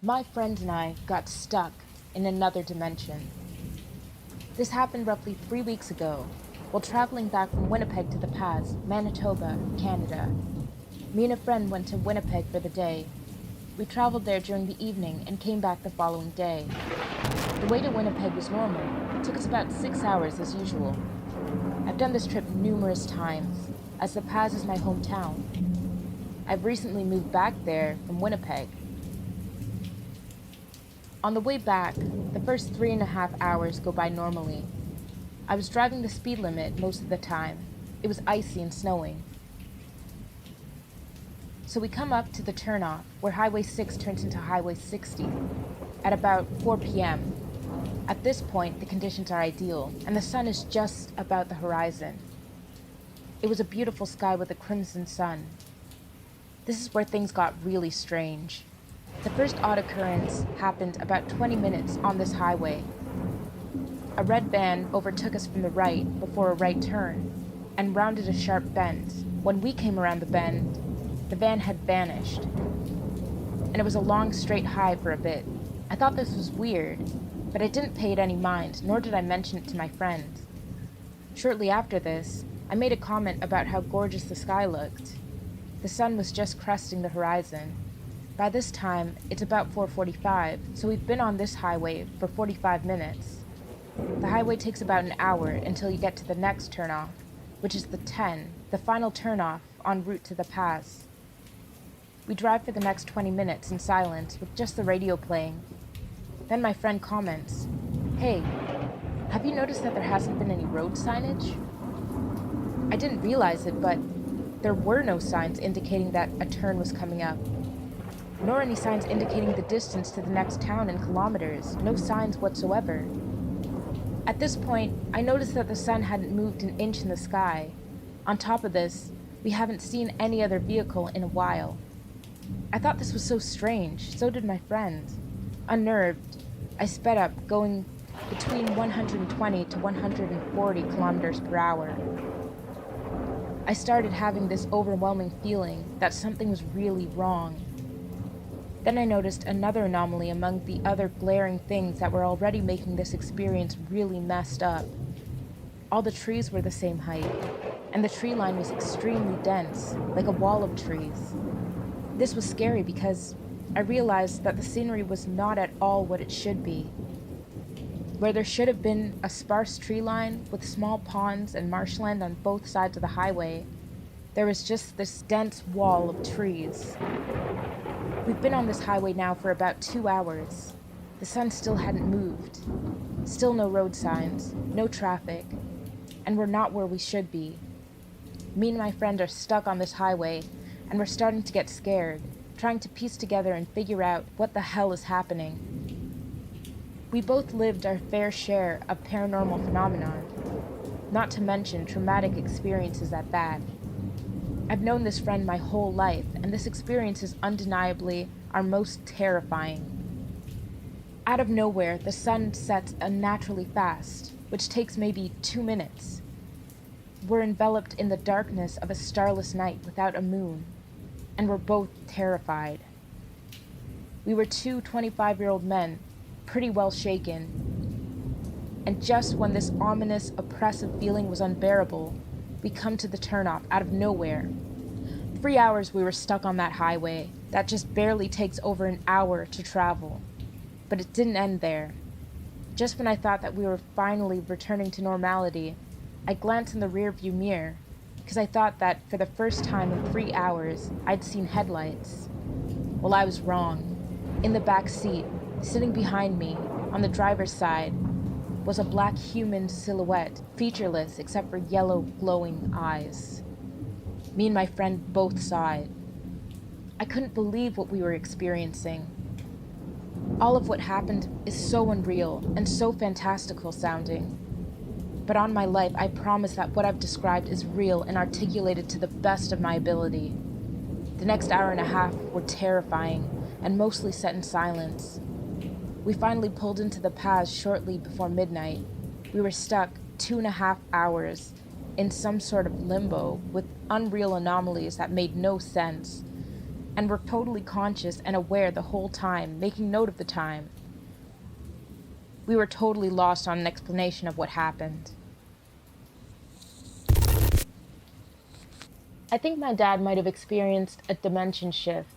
My friend and I got stuck in another dimension. This happened roughly 3 weeks ago, while traveling back from Winnipeg to the Pas, Manitoba, Canada. Me and a friend went to Winnipeg for the day. We traveled there during the evening and came back the following day. The way to Winnipeg was normal. It took us about 6 hours as usual. I've done this trip numerous times, as the Pas is my hometown. I've recently moved back there from Winnipeg. On the way back, the first 3.5 hours go by normally. I was driving the speed limit most of the time. It was icy and snowing. So we come up to the turnoff, where Highway 6 turns into Highway 60, at about 4 p.m. At this point, the conditions are ideal, and the sun is just about the horizon. It was a beautiful sky with a crimson sun. This is where things got really strange. The first odd occurrence happened about 20 minutes on this highway. A red van overtook us from the right before a right turn and rounded a sharp bend. When we came around the bend, the van had vanished, and it was a long straight high for a bit. I thought this was weird, but I didn't pay it any mind, nor did I mention it to my friend. Shortly after this, I made a comment about how gorgeous the sky looked. The sun was just cresting the horizon. By this time, it's about 4:45, so we've been on this highway for 45 minutes. The highway takes about an hour until you get to the next turnoff, which is the 10, the final turnoff en route to the Pas. We drive for the next 20 minutes in silence with just the radio playing. Then my friend comments, "Hey, have you noticed that there hasn't been any road signage?" I didn't realize it, but there were no signs indicating that a turn was coming up, nor any signs indicating the distance to the next town in kilometers, no signs whatsoever. At this point, I noticed that the sun hadn't moved an inch in the sky. On top of this, we haven't seen any other vehicle in a while. I thought this was so strange, so did my friend. Unnerved, I sped up, going between 120 to 140 kilometers per hour. I started having this overwhelming feeling that something was really wrong. Then I noticed another anomaly among the other glaring things that were already making this experience really messed up. All the trees were the same height, and the tree line was extremely dense, like a wall of trees. This was scary because I realized that the scenery was not at all what it should be. Where there should have been a sparse tree line with small ponds and marshland on both sides of the highway, there was just this dense wall of trees. We've been on this highway now for about 2 hours. The sun still hadn't moved. Still no road signs, no traffic, and we're not where we should be. Me and my friend are stuck on this highway, and we're starting to get scared, trying to piece together and figure out what the hell is happening. We both lived our fair share of paranormal phenomenon, not to mention traumatic experiences at that. I've known this friend my whole life, and this experience is undeniably our most terrifying. Out of nowhere, the sun sets unnaturally fast, which takes maybe 2 minutes. We're enveloped in the darkness of a starless night without a moon, and we're both terrified. We were two 25-year-old men, pretty well shaken, and just when this ominous, oppressive feeling was unbearable, we come to the turnoff out of nowhere. 3 hours we were stuck on that highway that just barely takes over an hour to travel. But it didn't end there. Just when I thought that we were finally returning to normality, I glanced in the rearview mirror because I thought that for the first time in 3 hours, I'd seen headlights. Well, I was wrong. In the back seat, sitting behind me, on the driver's side, was a black human silhouette, featureless except for yellow glowing eyes. Me and my friend both saw it. I couldn't believe what we were experiencing. All of what happened is so unreal and so fantastical sounding. But on my life, I promise that what I've described is real and articulated to the best of my ability. The next hour and a half were terrifying and mostly set in silence. We finally pulled into the Pas shortly before midnight. We were stuck 2.5 hours in some sort of limbo with unreal anomalies that made no sense. and were totally conscious and aware the whole time, making note of the time. We were totally lost on an explanation of what happened. I think my dad might have experienced a dimension shift.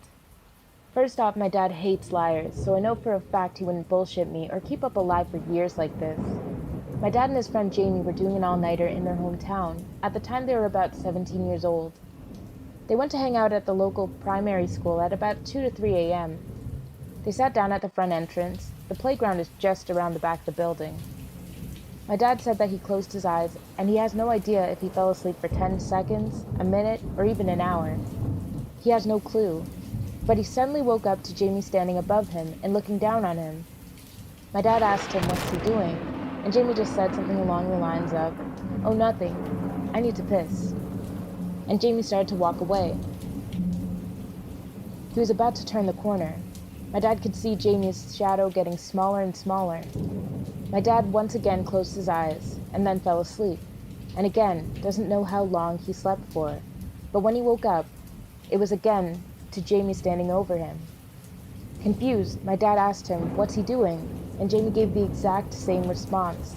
First off, my dad hates liars, so I know for a fact he wouldn't bullshit me or keep up a lie for years like this. My dad and his friend Jamie were doing an all-nighter in their hometown. At the time, they were about 17 years old. They went to hang out at the local primary school at about 2 to 3 a.m. They sat down at the front entrance. The playground is just around the back of the building. My dad said that he closed his eyes, and he has no idea if he fell asleep for 10 seconds, a minute, or even an hour. He has no clue. But he suddenly woke up to Jamie standing above him and looking down on him. My dad asked him, "What's he doing?" And Jamie just said something along the lines of, "Oh, nothing. I need to piss." And Jamie started to walk away. He was about to turn the corner. My dad could see Jamie's shadow getting smaller and smaller. My dad once again closed his eyes and then fell asleep. And again, doesn't know how long he slept for. But when he woke up, it was again to Jamie standing over him. Confused, my dad asked him, "What's he doing?" And Jamie gave the exact same response,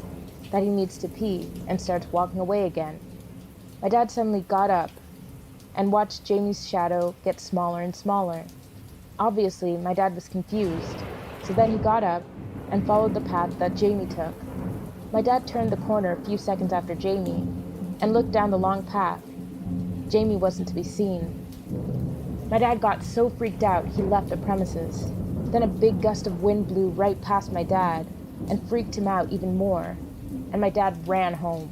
that he needs to pee, and started walking away again. My dad suddenly got up and watched Jamie's shadow get smaller and smaller. Obviously, my dad was confused, so then he got up and followed the path that Jamie took. My dad turned the corner a few seconds after Jamie and looked down the long path. Jamie wasn't to be seen. My dad got so freaked out he left the premises. Then a big gust of wind blew right past my dad and freaked him out even more, and my dad ran home.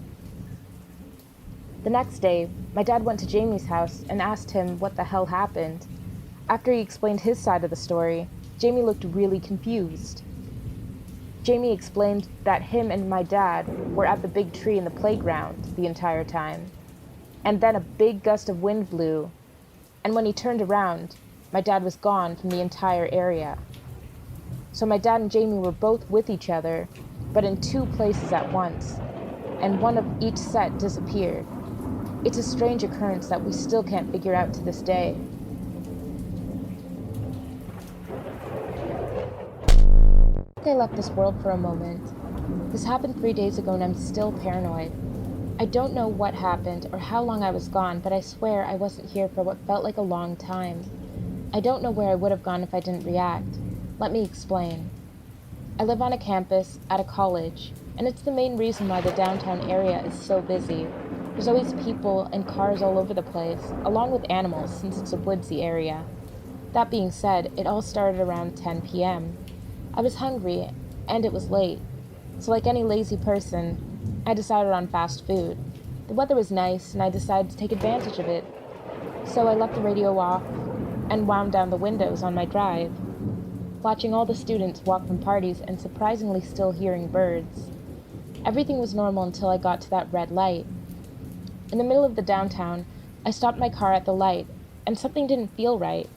The next day, my dad went to Jamie's house and asked him what the hell happened. After he explained his side of the story, Jamie looked really confused. Jamie explained that him and my dad were at the big tree in the playground the entire time. And then a big gust of wind blew, and when he turned around, my dad was gone from the entire area. So my dad and Jamie were both with each other, but in two places at once, and one of each set disappeared. It's a strange occurrence that we still can't figure out to this day. I left this world for a moment. This happened 3 days ago and I'm still paranoid. I don't know what happened or how long I was gone, but I swear I wasn't here for what felt like a long time. I don't know where I would have gone if I didn't react. Let me explain. I live on a campus at a college, and it's the main reason why the downtown area is so busy. There's always people and cars all over the place, along with animals since it's a woodsy area. That being said, it all started around 10 p.m. I was hungry, and it was late. So like any lazy person, I decided on fast food. The weather was nice, and I decided to take advantage of it. So I left the radio off and wound down the windows on my drive, watching all the students walk from parties and surprisingly still hearing birds. Everything was normal until I got to that red light. In the middle of the downtown, I stopped my car at the light, and something didn't feel right.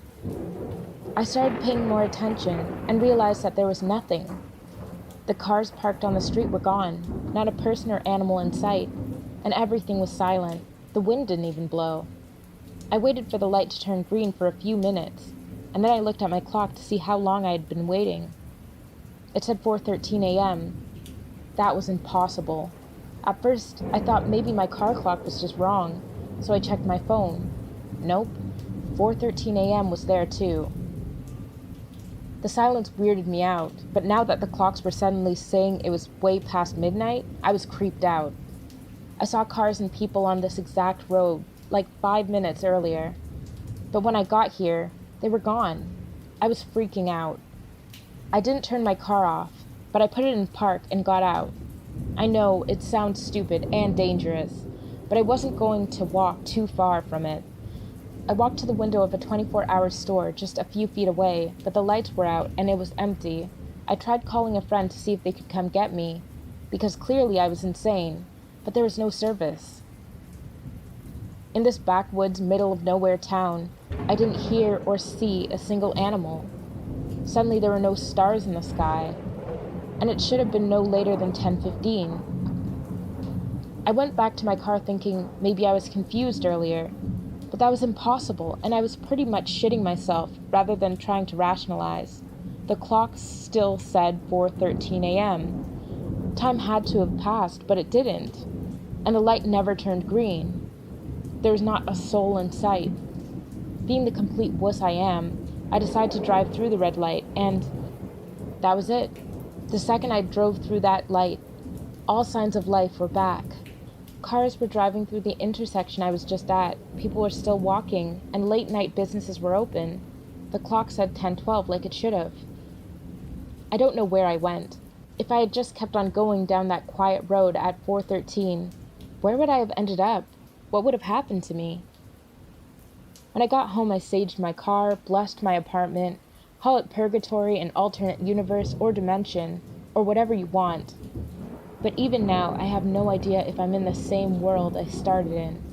I started paying more attention and realized that there was nothing. The cars parked on the street were gone, not a person or animal in sight, and everything was silent. The wind didn't even blow. I waited for the light to turn green for a few minutes, and then I looked at my clock to see how long I had been waiting. It said 4:13 a.m. That was impossible. At first, I thought maybe my car clock was just wrong, so I checked my phone. Nope, 4:13 a.m. was there too. The silence weirded me out, but now that the clocks were suddenly saying it was way past midnight, I was creeped out. I saw cars and people on this exact road, like 5 minutes earlier. But when I got here, they were gone. I was freaking out. I didn't turn my car off, but I put it in park and got out. I know it sounds stupid and dangerous, but I wasn't going to walk too far from it. I walked to the window of a 24-hour store just a few feet away, but the lights were out and it was empty. I tried calling a friend to see if they could come get me, because clearly I was insane, but there was no service. In this backwoods, middle-of-nowhere town, I didn't hear or see a single animal. Suddenly there were no stars in the sky, and it should have been no later than 10:15. I went back to my car thinking maybe I was confused earlier, But that was impossible, and I was pretty much shitting myself rather than trying to rationalize. The clock still said 4:13 a.m. Time had to have passed, but it didn't. And the light never turned green. There was not a soul in sight. Being the complete wuss I am, I decided to drive through the red light, and that was it. The second I drove through that light, all signs of life were back. Cars were driving through the intersection I was just at. People were still walking, and late-night businesses were open. The clock said 10:12 like it should have. I don't know where I went. If I had just kept on going down that quiet road at 4:13, where would I have ended up? What would have happened to me? When I got home, I saged my car, blessed my apartment, call it purgatory, an alternate universe, or dimension, or whatever you want. But even now, I have no idea if I'm in the same world I started in.